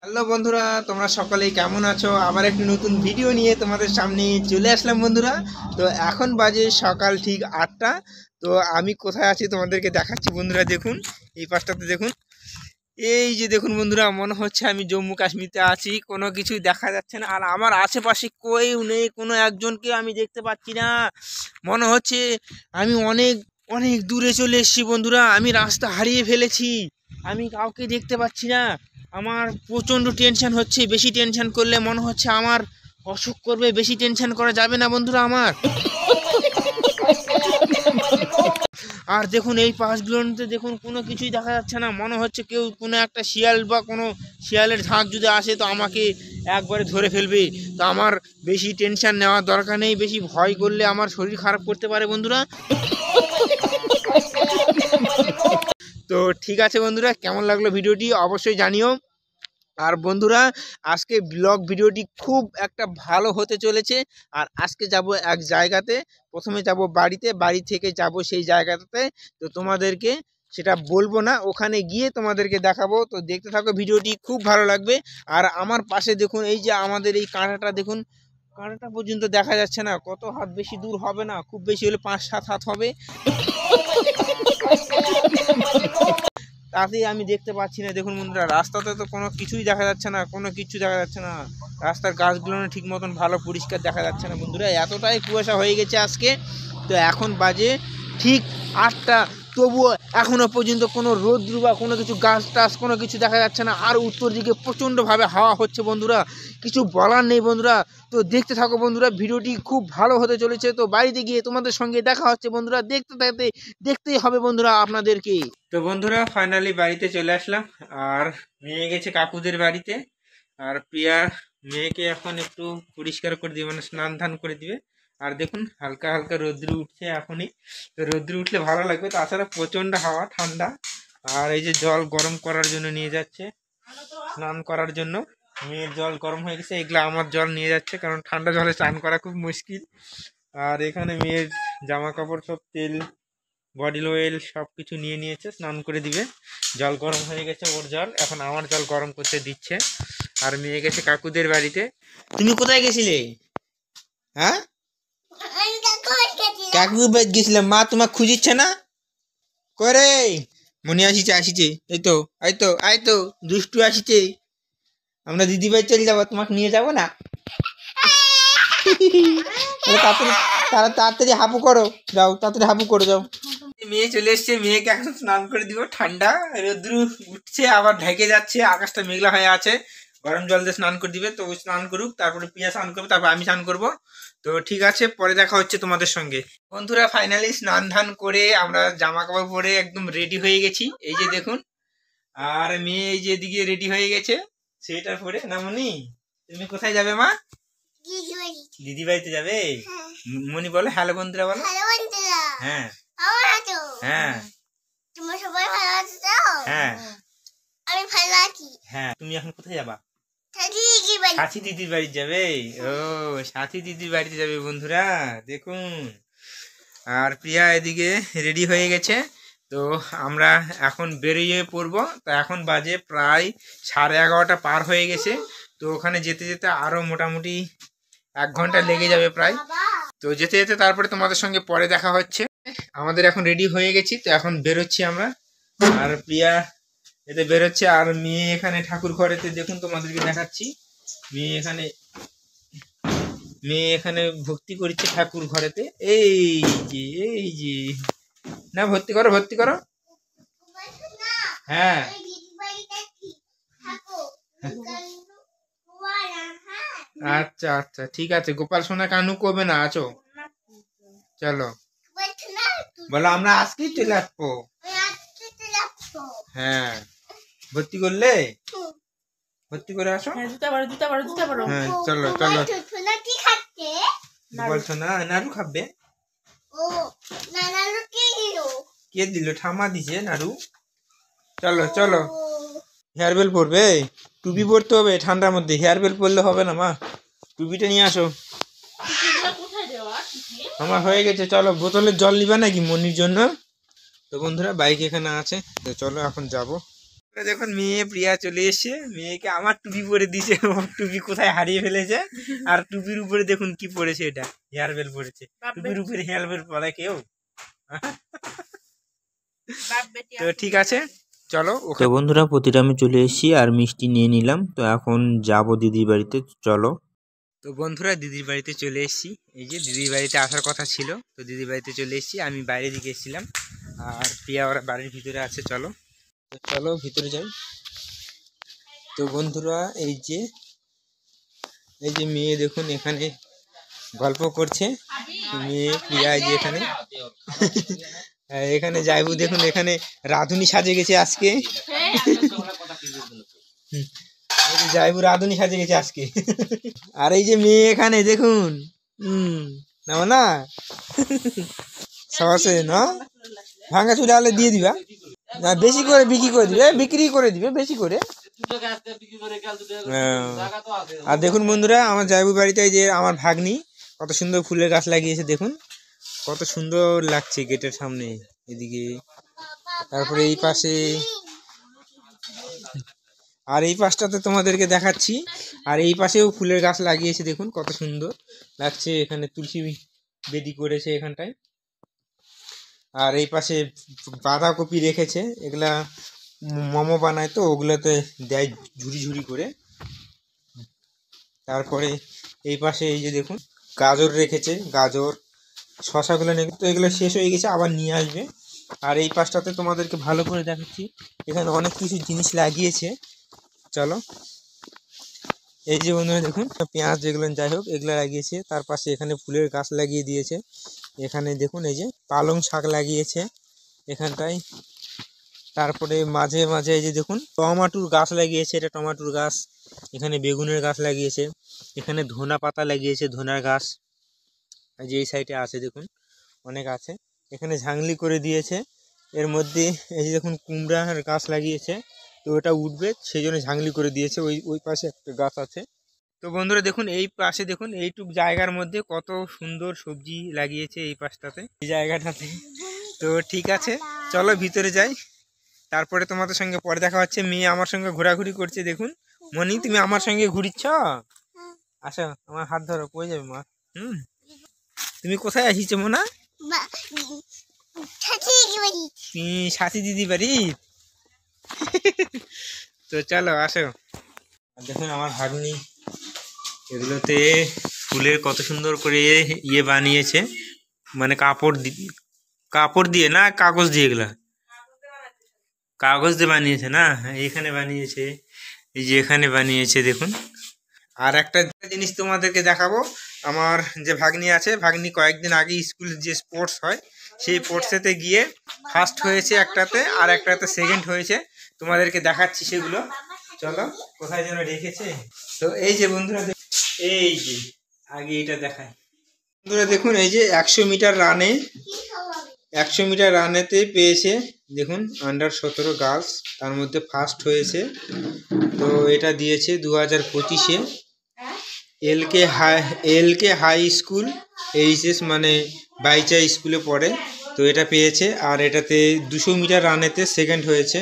Hello বন্ধুরা, তোমরা সকলেই কেমন আছো? আবার একটি নতুন ভিডিও নিয়ে তোমাদের সামনে চলে আসলাম বন্ধুরা। তো এখন বাজে সকাল ঠিক 8টা। তো আমি কোথায় আছি তোমাদেরকে দেখাচ্ছি বন্ধুরা। দেখুন এই পাশটাতে দেখুন, এই যে দেখুন বন্ধুরা, মনে হচ্ছে আমি জম্মু কাশ্মীরতে আছি। কোনো কিছুই দেখা যাচ্ছে না, আর আমার আশেপাশে কেউ নেই, কোনো একজনকে আমি দেখতে পাচ্ছি না। মনে হচ্ছে আমি অনেক অনেক দূরে চলে এসেছি বন্ধুরা। আমি রাস্তা হারিয়ে ফেলেছি, আমি কাউকে দেখতে পাচ্ছি না। আমার প্রচণ্ড টেনশন হচ্ছে, বেশি টেনশন করলে মনে হচ্ছে আমার অসুখ করবে। বেশি টেনশন করা যাবে না বন্ধুরা আমার। আর দেখুন এই পাশগুলোতে দেখুন কোনো কিছুই দেখা যাচ্ছে না। মনে হচ্ছে কেউ কোনো একটা শিয়াল বা কোনো শিয়ালের ঝাঁক যদি আসে তো আমাকে একবারে ধরে ফেলবে। তো আমার বেশি টেনশন নেওয়ার দরকার নেই, বেশি ভয় করলে আমার শরীর খারাপ করতে পারে বন্ধুরা। তো ঠিক আছে বন্ধুরা, কেমন লাগলো ভিডিওটি অবশ্যই জানিও। আর বন্ধুরা, আজকে ব্লগ ভিডিওটি খুব একটা ভালো হতে চলেছে। আর আজকে যাব এক জায়গাতে, প্রথমে যাব বাড়িতে, বাড়ি থেকে যাব সেই জায়গাটাতে। তো তোমাদেরকে সেটা বলবো না, ওখানে গিয়ে তোমাদেরকে দেখাবো। তো দেখতে থাকো, ভিডিওটি খুব ভালো লাগবে। আর আমার পাশে দেখুন, এই যে আমাদের এই কাঁটাটা দেখুন, কাঁটাটা পর্যন্ত দেখা যাচ্ছে না। কত হাত, বেশি দূর হবে না, খুব বেশি হলে 5-7 হাত হবে। তাতেই আমি দেখতে পাচ্ছি না। দেখুন বন্ধুরা, রাস্তাতে তো কোনো কিছুই দেখা যাচ্ছে না, কোনো কিছু দেখা যাচ্ছে না। রাস্তার গাছগুলো ঠিক মতন ভালো পরিষ্কার দেখা যাচ্ছে না বন্ধুরা, এতটাই কুয়াশা হয়ে গেছে আজকে। তো এখন বাজে ঠিক 8টা, তবুও এখনো পর্যন্ত কোনো রোদ্রু বা কোনো কিছু গাছ টাছ কোনো কিছু দেখা যাচ্ছে না। আর উত্তর দিকে প্রচণ্ডভাবে হাওয়া হচ্ছে বন্ধুরা, কিছু বলার নেই বন্ধুরা। তো দেখতে থাকো বন্ধুরা, ভিডিওটি খুব ভালো হতে চলেছে। তো বাড়িতে গিয়ে তোমাদের সঙ্গে দেখা হচ্ছে বন্ধুরা, দেখতেই হবে বন্ধুরা আপনাদেরকে। তো বন্ধুরা, ফাইনালি বাড়িতে চলে আসলাম। আর মেয়ে গেছে কাকুদের বাড়িতে। আর প্রিয়া মেয়েকে এখন একটু পরিষ্কার করে দিবে, মানে স্নান ধান করে দিবে। আর দেখুন হালকা হালকা রৌদ্র উঠছে এখনই। তো রৌদ্র উঠলে ভালো লাগবে, তাছাড়া প্রচণ্ড হাওয়া ঠান্ডা। আর এই যে জল গরম করার জন্য নিয়ে যাচ্ছে, স্নান করার জন্য। মেয়ের জল গরম হয়ে গেছে, এগুলো আমার জল নিয়ে যাচ্ছে, কারণ ঠান্ডা জলে স্নান করা খুব মুশকিল। আর এখানে মেয়ের জামা কাপড় সব, তেল, বডি অয়েল সব কিছু নিয়ে নিয়েছে, স্নান করে দিবে। জল গরম হয়ে গেছে ওর জল, এখন আমার জল গরম করতে দিচ্ছে। আর মেয়ে গেছে কাকুদের বাড়িতে। তুমি কোথায় গেছিলে? হ্যাঁ, কাকুর বাড়ি গেছিলাম। মা তোমার খুঁজিচ্ছে না করে? মনে আসিছে। এই তো, এই তো দুষ্টু আসিছে। আমরা দিদি বাড়ি চলে যাবো, তোমাকে নিয়ে যাবো না? তাড়াতাড়ি তাড়াতাড়ি হাঁপু করো, যাও তাড়াতাড়ি হাঁপু করো, যাও। মেয়ে চলে এসছে, মেয়েকে এখন স্নান করে দিব। ঠান্ডা রোদ্রু উঠছে, আবার ঢেকে যাচ্ছে, আকাশটা মেঘলা হয়ে আছে। গরম জল দিয়ে স্নান করে দিবে। তো ও স্নান করুক, তারপরে প্রিয়া স্নান করবে, তারপর আমি স্নান করব। তো ঠিক আছে, পরে দেখা হচ্ছে তোমাদের সঙ্গে। বন্ধুরা, ফাইনালি স্নান ধান করে আমরা জামা কাপড় পরে একদম রেডি হয়ে গেছি, এই যে দেখুন। আর মেয়ে এই যে এদিকে রেডি হয়ে গেছে সোয়েটার পরে। না মনি, তুমি কোথায় যাবে মা? দিদি বাড়িতে যাবে। মনি বলো হ্যালো বন্ধুরা, বলো হ্যাঁ। হ্যাঁ, তোমরা সবাই ভালো আছো তো? হ্যাঁ আমি ভালো আছি। হ্যাঁ। তুমি এখন কোথায় যাবা? সাথী দিদির বাড়ি যাবে। ও, সাথী দিদির বাড়িতে যাবে বন্ধুরা, দেখুন। আর প্রিয়া এদিকে রেডি হয়ে গেছে। তো আমরা এখন বেরিয়ে পড়বো। তো এখন বাজে প্রায় 11:30 পার হয়ে গেছে। তো ওখানে যেতে যেতে আরো মোটামুটি 1 ঘন্টা লেগে যাবে প্রায়। তো যেতে যেতে তারপরে তোমাদের সঙ্গে পরে দেখা হচ্ছে। আমাদের এখন রেডি হয়ে গেছি, তো এখন বেরোচ্ছি আমরা। আর প্রিয়া এতে বেরোচ্ছে, আর মেয়ে এখানে ঠাকুর ঘরেতে দেখুন, তোমাদেরকে দেখাচ্ছি। মেয়ে এখানে ভক্তি করছে ঠাকুর ঘরেতে। এই যে না, ভর্তি করো। হ্যাঁ, আচ্ছা আচ্ছা, ঠিক আছে। গোপাল সোনা কানু কবে না আছো? চলো, বলো আমরা আজকেই চলে আসবো। হ্যাঁ, ভর্তি করলে ভর্তি করে আসো। হ্যাঁ, চলো। গোপাল সোনা নাড়ু খাবে। কে দিল? ঠামা দিছে নাড়ু। চলো। হেয়ার বেল পরবে, টুপি পরতে হবে ঠান্ডার মধ্যে। হেয়ার বেল পরলে হবে না মা, টুপিটা নিয়ে আসো। আমার হয়ে গেছে, চলো। বোতলের জল নিবা নাকি মনির জন্য? তো বন্ধুরা, বাইক এখানে আছে, তো চলো এখন যাবো। যখন মেয়ে প্রিয়া চলে এসছে, মেয়েকে আমার টুপি পরে দিয়েছে, ওর টুপি কোথায় হারিয়ে ফেলেছে। আর টুপির উপরে দেখুন কি পড়েছে, এটা হেয়ার বেল পড়েছে। টুপির উপরে হেয়ার বেল পরে কেউ? তো ঠিক আছে, চলো। তো বন্ধুরা প্রতিটা আমি চলে এসেছি আর মিষ্টি নিয়ে নিলাম। তো এখন যাব দিদির বাড়িতে, চলো। তো বন্ধুরা দিদির বাড়িতে চলে এসেছি। এই যে দিদির বাড়িতে আসার কথা ছিল, তো দিদির বাড়িতে চলে এসেছি। আমি বাইরের দিকে এসেছিলাম আর প্রিয়া ওরা বাড়ির ভিতরে আছে। চলো, তো চলো ভিতরে যাই। তো বন্ধুরা এই যে মেয়ে দেখুন এখানে গল্প করছে। মেয়ে প্রিয়া এই যে এখানে এখানে যাইবু দেখুন, এখানে রাধুনি সাজে গেছে আজকে। যাইবু রাধুনি সাজে গেছে আজকে। আর এই যে মেয়ে এখানে দেখুন, না সসে না ভাঙা চুলে আলে দিয়ে দিবা, না বেশি করে বিক্রি করে দিবে বেশি করে। আর দেখুন বন্ধুরা আমার জাইবু বাড়িতে যে আমার ভাগ্নি কত সুন্দর ফুলের গাছ লাগিয়েছে, দেখুন কত সুন্দর লাগছে গেটের সামনে এদিকে। তারপরে এই পাশে, আর এই পাশটাতে তোমাদেরকে দেখাচ্ছি। আর এই পাশেও ফুলের গাছ লাগিয়েছে, দেখুন কত সুন্দর লাগছে। এখানে তুলসী বেদি করেছে এখানটায়। আর এই পাশে বাঁধাকপি রেখেছে, এগুলা মোমো বানায় তো ওগুলোতে দেয় ঝুড়ি ঝুড়ি করে। তারপরে এই পাশে এই যে দেখুন গাজর রেখেছে, গাজর শশাগুলো নেই তো, এগুলো শেষ হয়ে গেছে, আবার নিয়ে আসবে। আর এই পাশটাতে তোমাদেরকে ভালো করে দেখাচ্ছি, এখানে অনেক কিছু জিনিস লাগিয়েছে, চলো। এই যে বন্ধুরা দেখুন পেঁয়াজ যেগুলো যাই হোক এগুলো লাগিয়েছে। তার পাশে এখানে ফুলের গাছ লাগিয়ে দিয়েছে। এখানে দেখুন এই যে পালং শাক লাগিয়েছে এখানটায়। তারপরে মাঝে মাঝে এই যে দেখুন টমাটোর গাছ লাগিয়েছে, এটা টমাটোর গাছ। এখানে বেগুনের গাছ লাগিয়েছে, এখানে ধনা পাতা লাগিয়েছে, ধনার গাছ। এই যে এই সাইডে আছে দেখুন অনেক আছে। এখানে ঝাংলি করে দিয়েছে, এর মধ্যে এই যে দেখুন কুমড়ার গাছ লাগিয়েছে, তো ওটা উঠবে সেই জন্য ঝাংলি করে দিয়েছে। ওই পাশে একটা গাছ আছে। তো বন্ধুরা দেখুন এই পাশে দেখুন এইটুক জায়গার মধ্যে কত সুন্দর সবজি লাগিয়েছে এই পাশটাতে, এই জায়গাটাতে। তো ঠিক আছে চলো ভিতরে যাই, তারপরে তোমাদের সঙ্গে পরে দেখা হচ্ছে। মেয়ে আমার সঙ্গে ঘোরাঘুরি করছে দেখুন। মনি তুমি আমার সঙ্গে ঘুরিচ্ছ, আসো আমার হাত ধরো, কই যাবে মা? তুমি কোথায় আসিছো মোনা? তুমি সাথী দিদি বাড়ি। তো চলো আসো। দেখুন আমার ভাগ্নি এগুলোতে ফুলের কত সুন্দর করে ইয়ে বানিয়েছে, মানে কাপড় দিয়ে না কাগজ দিয়ে, এগুলা কাগজ দিয়ে বানিয়েছে না, এখানে বানিয়েছে, এই যে এখানে বানিয়েছে দেখুন। আর একটা জিনিস তোমাদেরকে দেখাবো, আমার যে ভাগ্নি আছে, ভাগ্নি কয়েকদিন আগে স্কুল যে স্পোর্টস হয় সেই স্পোর্টসেতে গিয়ে ফার্স্ট হয়েছে একটাতে, আর একটাতে সেকেন্ড হয়েছে। তোমাদেরকে দেখাচ্ছি সেগুলো, চলো। কোথায় যেন রেখেছে। তো এই যে বন্ধুরা এই যে আগে এটা দেখায়। বন্ধুরা দেখুন এই যে 100 মিটার রানেতে পেয়েছে দেখুন আন্ডার-17 গার্লস, তার মধ্যে ফার্স্ট হয়েছে। তো এটা দিয়েছে 2025-এ এলকে হাই স্কুল এইচএস, মানে বাইচা স্কুলে পড়ে। তো এটা পেয়েছে। আর এটাতে 200 মিটার রানেতে সেকেন্ড হয়েছে,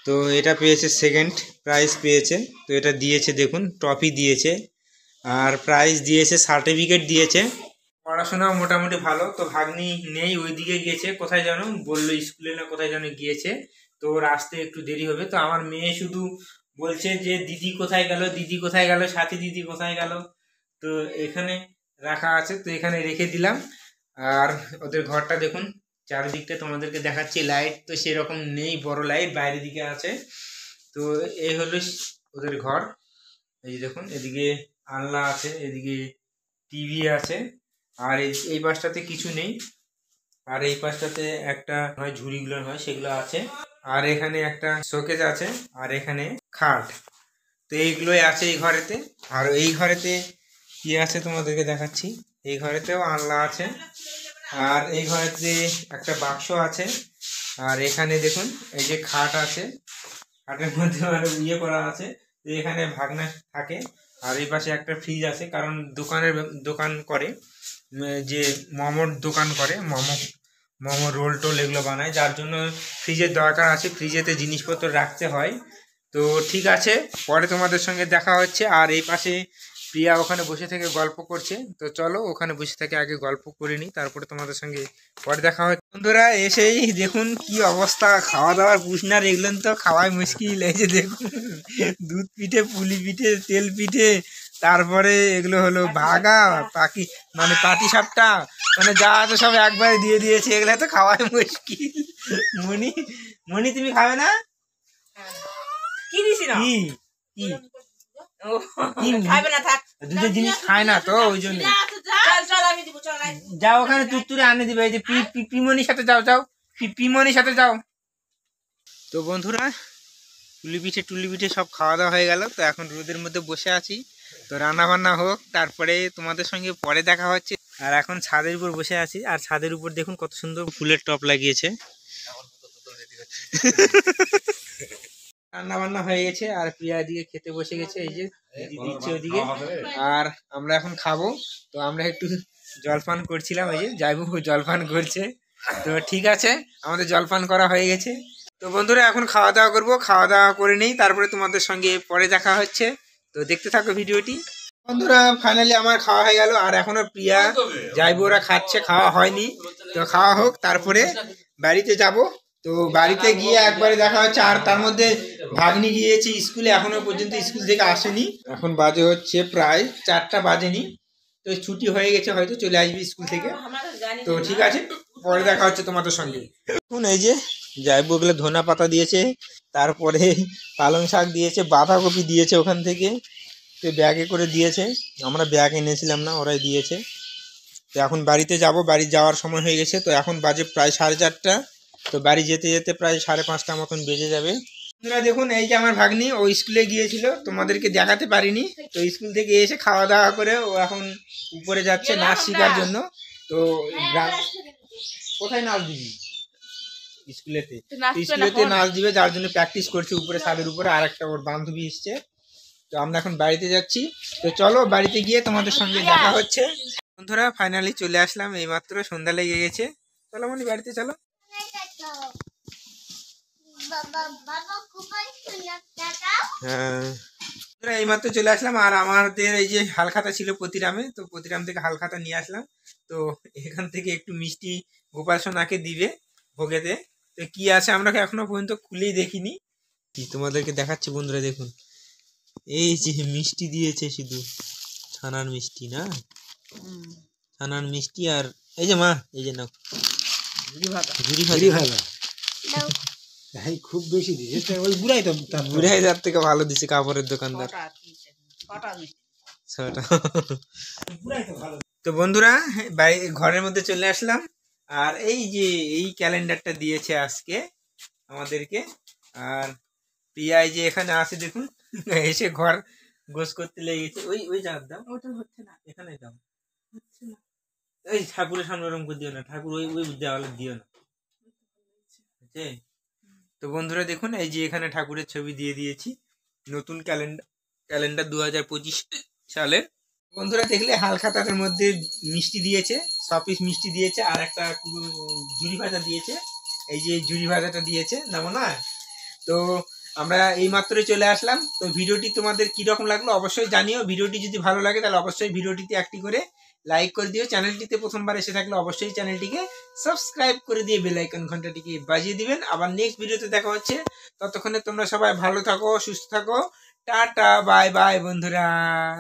তো এটা পেয়েছে সেকেন্ড প্রাইজ পেয়েছে। তো এটা দিয়েছে দেখুন ট্রফি দিয়েছে, আর প্রাইজ দিয়েছে, সার্টিফিকেট দিয়েছে। পড়াশোনা মোটামুটি ভালো। তো ভাগ্নি নেই, ওইদিকে গিয়েছে, কোথায় যেন বললো স্কুলে না কোথায় যেন গিয়েছে, তো ওর আসতে একটু দেরি হবে। তো আমার মেয়ে শুধু বলছে যে দিদি কোথায় গেল, দিদি কোথায় গেল, সাথী দিদি কোথায় গেল। তো এখানে রাখা আছে, তো এখানে রেখে দিলাম। আর ওদের ঘরটা দেখুন চারিদিকটা তোমাদেরকে দেখাচ্ছি, লাইট তো সেরকম নেই, বড় লাইট বাইরের দিকে আছে। তো এই হলো ওদের ঘর। এই যে দেখুন এদিকে আলনা আছে, এদিকে টিভি আছে। আর এই পাশটাতে কিছু নেই, আর এই পাশটাতে একটা হয় ঝুড়িগুলো হয় সেগুলো আছে। আর এখানে একটা শোকেজ আছে, আর এখানে খাট। তো এইগুলোই আছে এই ঘরেতে। আর এই ঘরেতে কি আছে তোমাদেরকে দেখাচ্ছি, এই ঘরেতেও আলনা আছে। আর এই ঘরেতে একটা বাক্স আছে। আর এখানে দেখুন এই যে খাট আছে, খাটের মধ্যে মানে ইয়ে করা আছে, এখানে ভাগনা থাকে। আর এই পাশে একটা ফ্রিজ আছে, কারণ দোকান করে, যে মোমোর দোকান করে, মোমো রোল টোল এগুলো বানায়, যার জন্য ফ্রিজের দরকার আছে, ফ্রিজেতে জিনিসপত্র রাখতে হয়। তো ঠিক আছে, পরে তোমাদের সঙ্গে দেখা হচ্ছে। আর এই পাশে প্রিয়া ওখানে বসে থেকে গল্প করছে, তো চলো ওখানে বসে থেকে আগে গল্প করে নিই, তারপরে তোমাদের সঙ্গে পরে দেখা হচ্ছে। বন্ধুরা এসেই দেখুন কি অবস্থা, খাওয়া দাওয়ার পুষনার এগুলো তো খাওয়াই মুশকিল। এই যে দেখুন দুধ পিঠে, পুলি পিঠে, তেল পিঠে, তারপরে এগুলো হলো ভাগা পাকি মানে পাটি সাপটা, মানে যা আছে সব একবারে দিয়ে দিয়েছে, এগুলো তো খাওয়াই মুশকিল। মনি মনি তুমি খাবে না? কি দিছি না কি কি ও কি? খাবে না থাক দুটো জিনিস খায় না তো ওই জন্য। চল চল আমি দিব চল আয়। যাও ওখানে তুত্তুরে আনে দিবে, এই যে পিমনির সাথে যাও, যাও পিমনির সাথে যাও। তো বন্ধুরা টুলি পিঠে সব খাওয়া দাওয়া হয়ে গেল, তো এখন রোদের মধ্যে বসে আছি। তো রান্না বান্না হোক, তারপরে তোমাদের সঙ্গে পরে দেখা হচ্ছে। আর এখন ছাদের উপর বসে আছি, আর ছাদের উপর দেখুন কত সুন্দর ফুলের টব লাগিয়েছে। রান্না বান্না হয়ে গেছে, আর প্রিয়া দিকে খেতে বসে গেছে, এই যে দিদি দিচ্ছে ওদিকে, আর আমরা এখন খাবো। তো আমরা একটু জলপান করছিলাম, এই যে যাইবু জলপান করছে। তো ঠিক আছে, আমাদের জলপান করা হয়ে গেছে। তো বন্ধুরা এখন খাওয়া দাওয়া করবো, খাওয়া দাওয়া করে নেই, তারপরে তোমাদের সঙ্গে পরে দেখা হচ্ছে। তো দেখতে থাকো ভিডিওটি। বন্ধুরা ফাইনালি আমার খাওয়া হয়ে গেল, আর এখনো প্রিয়া যাইবু ওরা খাচ্ছে, খাওয়া হয়নি। তো খাওয়া হোক, তারপরে বাড়িতে যাব। তো বাড়িতে গিয়ে একবারে দেখা হচ্ছে। আর তার মধ্যে ভাগ্নি গিয়েছে স্কুলে, এখনো পর্যন্ত স্কুল থেকে আসেনি। এখন বাজে হচ্ছে প্রায় 4টা বাজেনি, তো ছুটি হয়ে গেছে, হয়তো চলে আসবে স্কুল থেকে। তো ঠিক আছে, পরে দেখা হচ্ছে তোমাদের সঙ্গে। এখন এই যে যাইবো ওগুলো ধনা পাতা দিয়েছে, তারপরে পালং শাক দিয়েছে, বাঁধাকপি দিয়েছে ওখান থেকে, তো ব্যাগে করে দিয়েছে, আমরা ব্যাগ এনেছিলাম না, ওরাই দিয়েছে। তো এখন বাড়িতে যাব, বাড়ি যাওয়ার সময় হয়ে গেছে। তো এখন বাজে প্রায় 4:30, তো বাড়ি যেতে যেতে প্রায় 5:30 মতন বেজে যাবে। বন্ধুরা দেখুন এই যে আমার ভাগ্নি, ও স্কুলে গিয়েছিল, তোমাদেরকে দেখাতে পারিনি। তো স্কুল থেকে এসে খাওয়া দাওয়া করে ও এখন উপরে যাচ্ছে নাচ শেখার জন্য। তো কোথায় নাচ দিবি? স্কুলেতে। স্কুলেতে নাচ দিবে, যার জন্য প্র্যাকটিস করছে উপরে ছাদের উপরে। আর একটা ওর বান্ধবী এসছে। তো আমরা এখন বাড়িতে যাচ্ছি, তো চলো বাড়িতে গিয়ে তোমাদের সঙ্গে দেখা হচ্ছে। বন্ধুরা ফাইনালি চলে আসলাম, এইমাত্র সন্ধ্যা লেগে গেছে। চলো মনি বাড়িতে চলো। হ্যাঁ এইমাত্র চলে আসলাম, আর আমাদের এই যে হালখাতা ছিল প্রতিরামে, তো প্রতিরাম থেকে হালখাতা নিয়ে আসলাম। তো এখান থেকে একটু মিষ্টি গোপাল সোনাকে দিবে ভোগেতে। তো কি আছে আমরা এখনো পর্যন্ত খুলেই দেখিনি, তোমাদেরকে দেখাচ্ছি। বন্ধুরা দেখুন এই যে মিষ্টি দিয়েছে, শুধু ছানার মিষ্টি না, ছানার মিষ্টি। আর এই যে মা, এই যে নাও ঝুরি ভাজা। খুব বেশি দিয়েছে, ওই বুড়াই তো বুড়াই তার থেকে ভালো দিছে কাপড়ের দোকানদার। তো বন্ধুরা বাড়ি ঘরের মধ্যে চলে আসলাম, আর এই যে এই ক্যালেন্ডারটা দিয়েছে আজকে আমাদেরকে। আর প্রিয়া এই যে এখানে আছে দেখুন, এসে ঘর গোছ করতে লেগেছে। ওই জায়গার দাম, ওটা হচ্ছে না, এখানে দাম হচ্ছে না। এই ঠাকুরের সামনে ওরকম করে দিও না, ঠাকুর ওই দেওয়ালে দিও না। তো বন্ধুরা দেখুন এই যে এখানে ঠাকুরের ছবি দিয়ে দিয়েছি, নতুন ক্যালেন্ডার 2025 সালের। বন্ধুরা দেখলে হালখাতার মধ্যে মিষ্টি দিয়েছে, 6 পিস মিষ্টি দিয়েছে, আর একটা ঝুরি ভাজা দিয়েছে। এই যে ঝুরি ভাজাটা দিয়েছে নামো না। তো আমরা এই মাত্রই চলে আসলাম। তো ভিডিওটি তোমাদের কিরকম লাগলো অবশ্যই জানিও। ভিডিওটি যদি ভালো লাগে তাহলে অবশ্যই ভিডিওটিতে একটি করে লাইক করে দিও। চ্যানেলটিতে প্রথমবার এসে থাকলে অবশ্যই চ্যানেলটিকে সাবস্ক্রাইব করে দিয়ে বেল আইকন ঘন্টাটিকে বাজিয়ে দিবেন। আবার নেক্সট ভিডিওতে দেখা হচ্ছে, ততক্ষণে তোমরা সবাই ভালো থাকো, সুস্থ থাকো। টাটা বাই বাই বন্ধুরা।